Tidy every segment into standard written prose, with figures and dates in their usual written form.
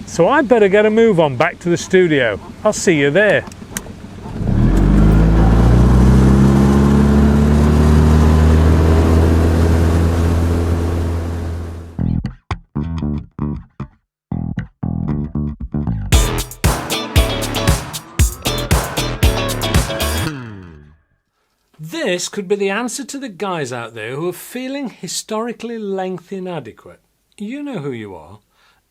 So I better get a move on back to the studio. I'll see you there. This could be the answer to the guys out there who are feeling historically length inadequate. You know who you are.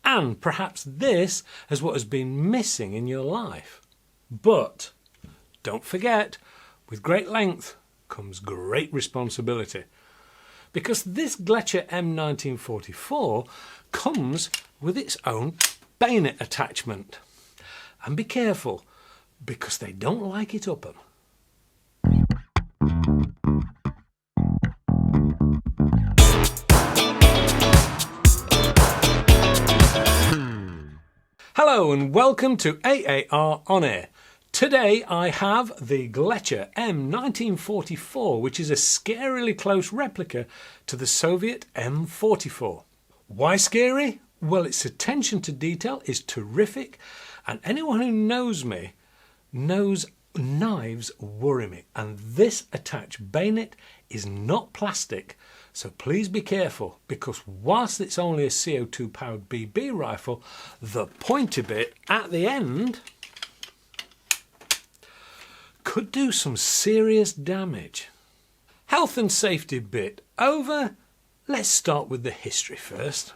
And perhaps this is what has been missing in your life. But don't forget, with great length comes great responsibility. Because this Gletscher M1944 comes with its own bayonet attachment. And be careful, because they don't like it up 'em. Hello and welcome to AAR On Air. Today I have the Gletscher M1944, which is a scarily close replica to the Soviet M44. Why scary? Well, its attention to detail is terrific, and anyone who knows me knows knives worry me, and this attached bayonet is not plastic, so please be careful, because whilst it's only a CO2 powered BB rifle, the pointy bit at the end could do some serious damage. Health and safety bit over. Let's start with the history first.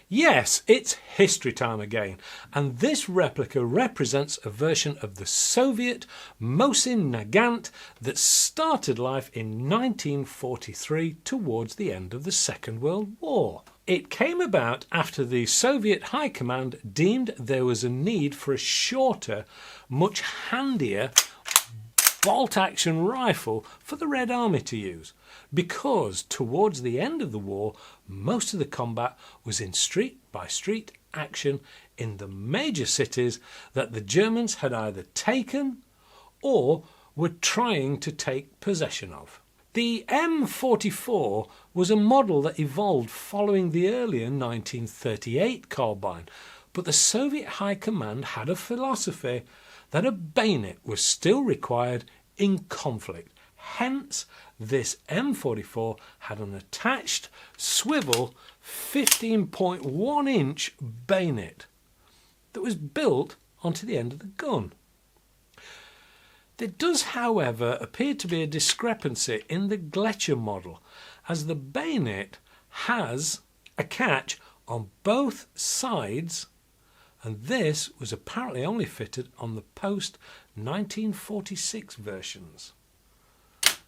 Yes, it's history time again, and this replica represents a version of the Soviet Mosin Nagant that started life in 1943 towards the end of the Second World War. It came about after the Soviet High Command deemed there was a need for a shorter, much handier bolt-action rifle for the Red Army to use, because towards the end of the war most of the combat was in street-by-street action in the major cities that the Germans had either taken or were trying to take possession of. The M44 was a model that evolved following the earlier 1938 carbine, but the Soviet High Command had a philosophy that a bayonet was still required in conflict. Hence, this M44 had an attached swivel 15.1 inch bayonet that was built onto the end of the gun. There does, however, appear to be a discrepancy in the Gletscher model, as the bayonet has a catch on both sides, and this was apparently only fitted on the post-1946 versions.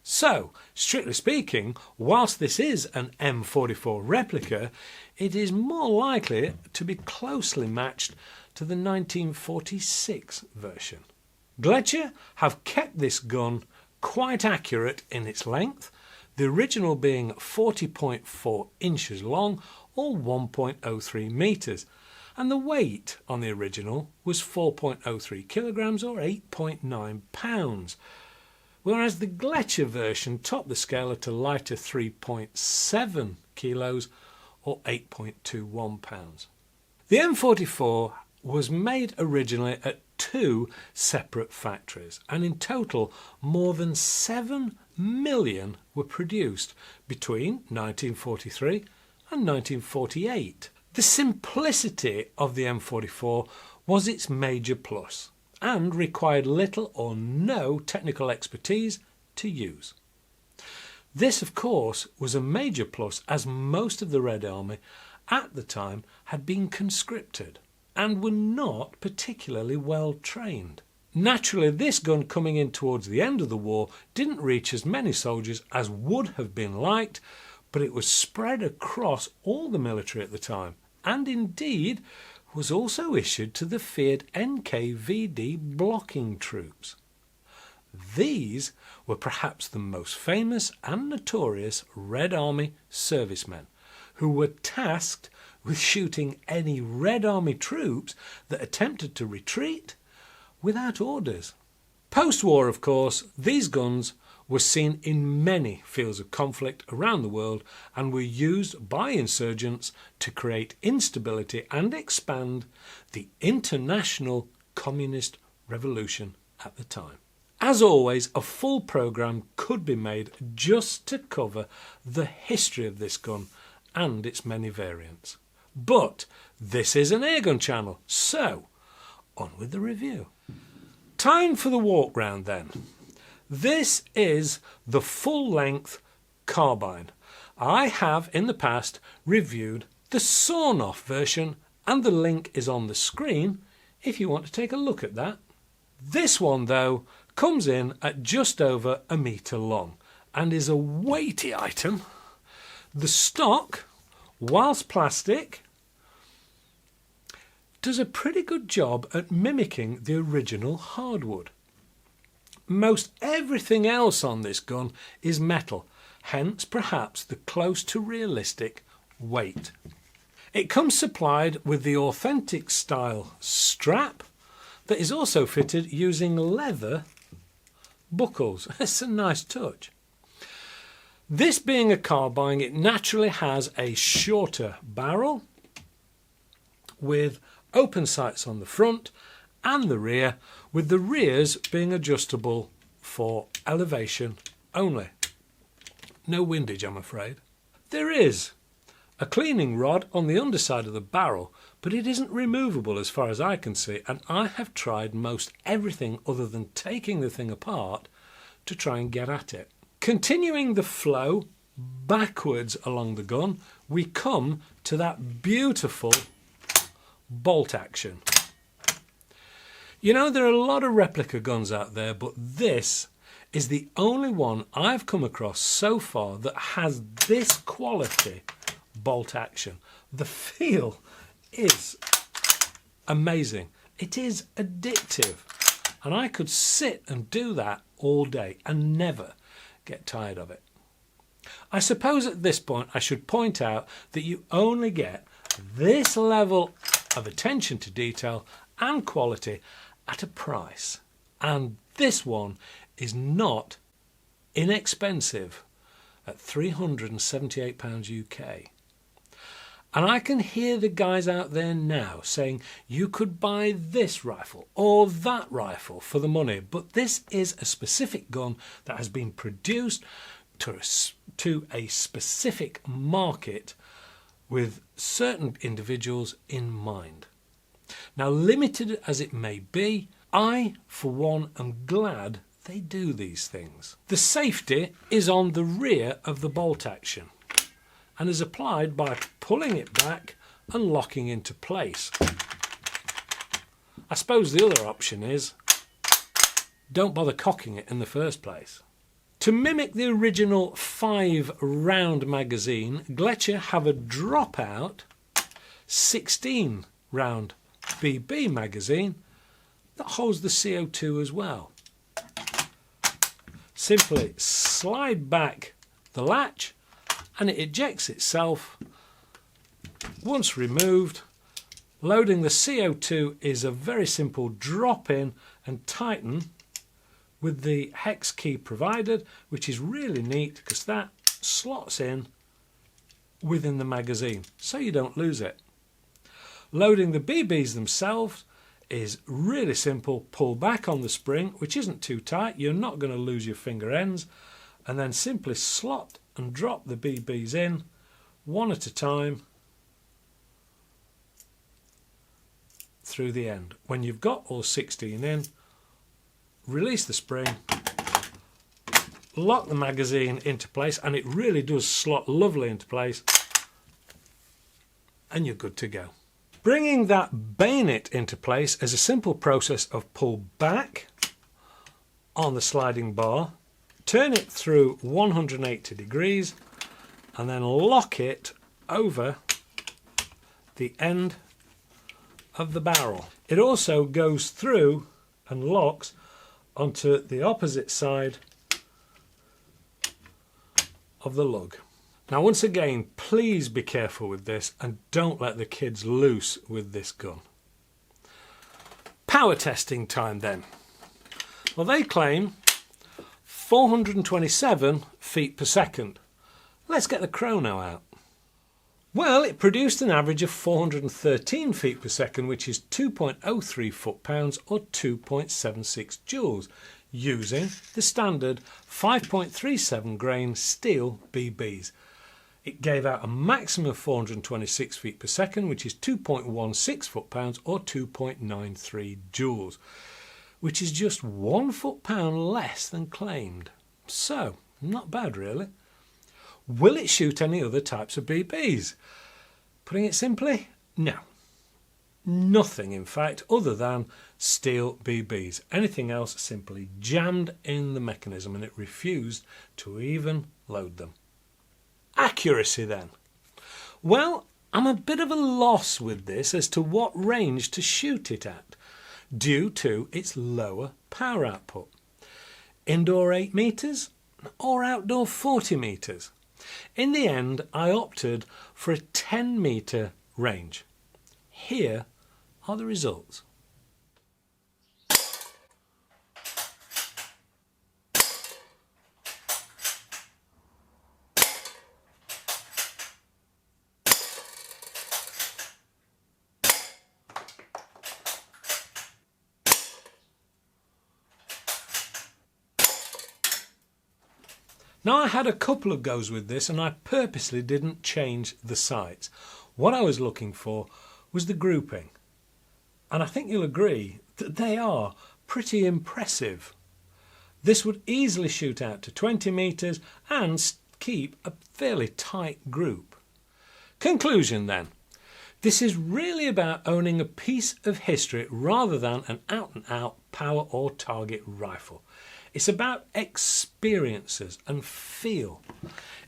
So, strictly speaking, whilst this is an M44 replica, it is more likely to be closely matched to the 1946 version. Gletscher have kept this gun quite accurate in its length, the original being 40.4 inches long or 1.03 metres, and the weight on the original was 4.03 kilograms or 8.9 pounds, whereas the Gletscher version topped the scale at a lighter 3.7 kilos or 8.21 pounds. The M44 was made originally at 2 separate factories, and in total more than 7 million were produced between 1943 and 1948. The simplicity of the M44 was its major plus and required little or no technical expertise to use. This, of course, was a major plus, as most of the Red Army at the time had been conscripted and were not particularly well trained. Naturally, this gun coming in towards the end of the war didn't reach as many soldiers as would have been liked, but it was spread across all the military at the time, and indeed was also issued to the feared NKVD blocking troops. These were perhaps the most famous and notorious Red Army servicemen, who were tasked with shooting any Red Army troops that attempted to retreat without orders. Post-war, of course, these guns were seen in many fields of conflict around the world and were used by insurgents to create instability and expand the international communist revolution at the time. As always, a full programme could be made just to cover the history of this gun and its many variants. But this is an airgun channel, so on with the review. Time for the walk round then. This is the full-length carbine. I have in the past reviewed the sawn-off version and the link is on the screen if you want to take a look at that. This one though comes in at just over a metre long and is a weighty item. The stock, whilst plastic, does a pretty good job at mimicking the original hardwood. Most everything else on this gun is metal, hence perhaps the close to realistic weight. It comes supplied with the authentic style strap that is also fitted using leather buckles. It's a nice touch. This being a carbine, it naturally has a shorter barrel with open sights on the front and the rear, with the rears being adjustable for elevation only. No windage, I'm afraid. There is a cleaning rod on the underside of the barrel, but it isn't removable as far as I can see, and I have tried most everything other than taking the thing apart to try and get at it. Continuing the flow backwards along the gun, we come to that beautiful bolt action. You know, there are a lot of replica guns out there, but this is the only one I've come across so far that has this quality bolt action. The feel is amazing. It is addictive, and I could sit and do that all day and never get tired of it. I suppose at this point I should point out that you only get this level of attention to detail and quality at a price, and this one is not inexpensive at £378 UK. And I can hear the guys out there now saying you could buy this rifle or that rifle for the money, but this is a specific gun that has been produced to a specific market with certain individuals in mind. Now, limited as it may be, I, for one, am glad they do these things. The safety is on the rear of the bolt action and is applied by pulling it back and locking into place. I suppose the other option is don't bother cocking it in the first place. To mimic the original 5-round magazine, Gleccher have a dropout 16-round BB magazine that holds the CO2 as well. Simply slide back the latch and it ejects itself. Once removed, loading the CO2 is a very simple drop in and tighten with the hex key provided, which is really neat because that slots in within the magazine so you don't lose it. Loading the BBs themselves is really simple. Pull back on the spring, which isn't too tight, you're not going to lose your finger ends, and then simply slot and drop the BBs in one at a time through the end. When you've got all 16 in, release the spring, lock the magazine into place, and it really does slot lovely into place, and you're good to go. Bringing that bayonet into place is a simple process of pull back on the sliding bar, turn it through 180 degrees, and then lock it over the end of the barrel. It also goes through and locks onto the opposite side of the lug. Now, once again, please be careful with this and don't let the kids loose with this gun. Power testing time then. Well, they claim 427 feet per second. Let's get the chrono out. Well, it produced an average of 413 feet per second, which is 2.03 foot-pounds or 2.76 joules, using the standard 5.37 grain steel BBs. It gave out a maximum of 426 feet per second, which is 2.16 foot-pounds or 2.93 joules, which is just 1 foot-pound less than claimed. So, not bad really. Will it shoot any other types of BBs? Putting it simply, no. Nothing, in fact, other than steel BBs. Anything else simply jammed in the mechanism and it refused to even load them. Accuracy then. Well, I'm a bit of a loss with this as to what range to shoot it at, due to its lower power output. Indoor 8 metres or outdoor 40 metres. In the end, I opted for a 10 metre range. Here are the results. Now, I had a couple of goes with this and I purposely didn't change the sights. What I was looking for was the grouping. And I think you'll agree that they are pretty impressive. This would easily shoot out to 20 metres and keep a fairly tight group. Conclusion then. This is really about owning a piece of history rather than an out-and-out power or target rifle. It's about experiences and feel.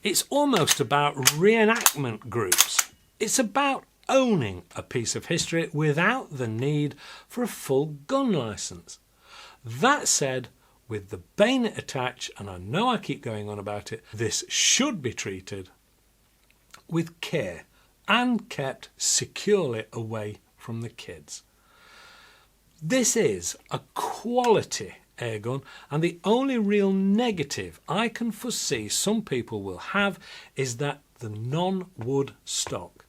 It's almost about reenactment groups. It's about owning a piece of history without the need for a full gun licence. That said, with the bayonet attached, and I know I keep going on about it, this should be treated with care and kept securely away from the kids. This is a quality airgun, and the only real negative I can foresee some people will have is that the non-wood stock.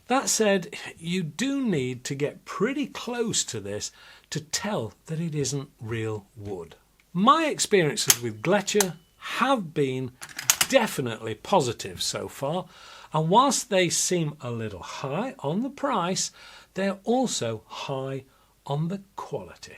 That said, you do need to get pretty close to this to tell that it isn't real wood. My experiences with Gletscher have been definitely positive so far, and whilst they seem a little high on the price, they're also high on the quality.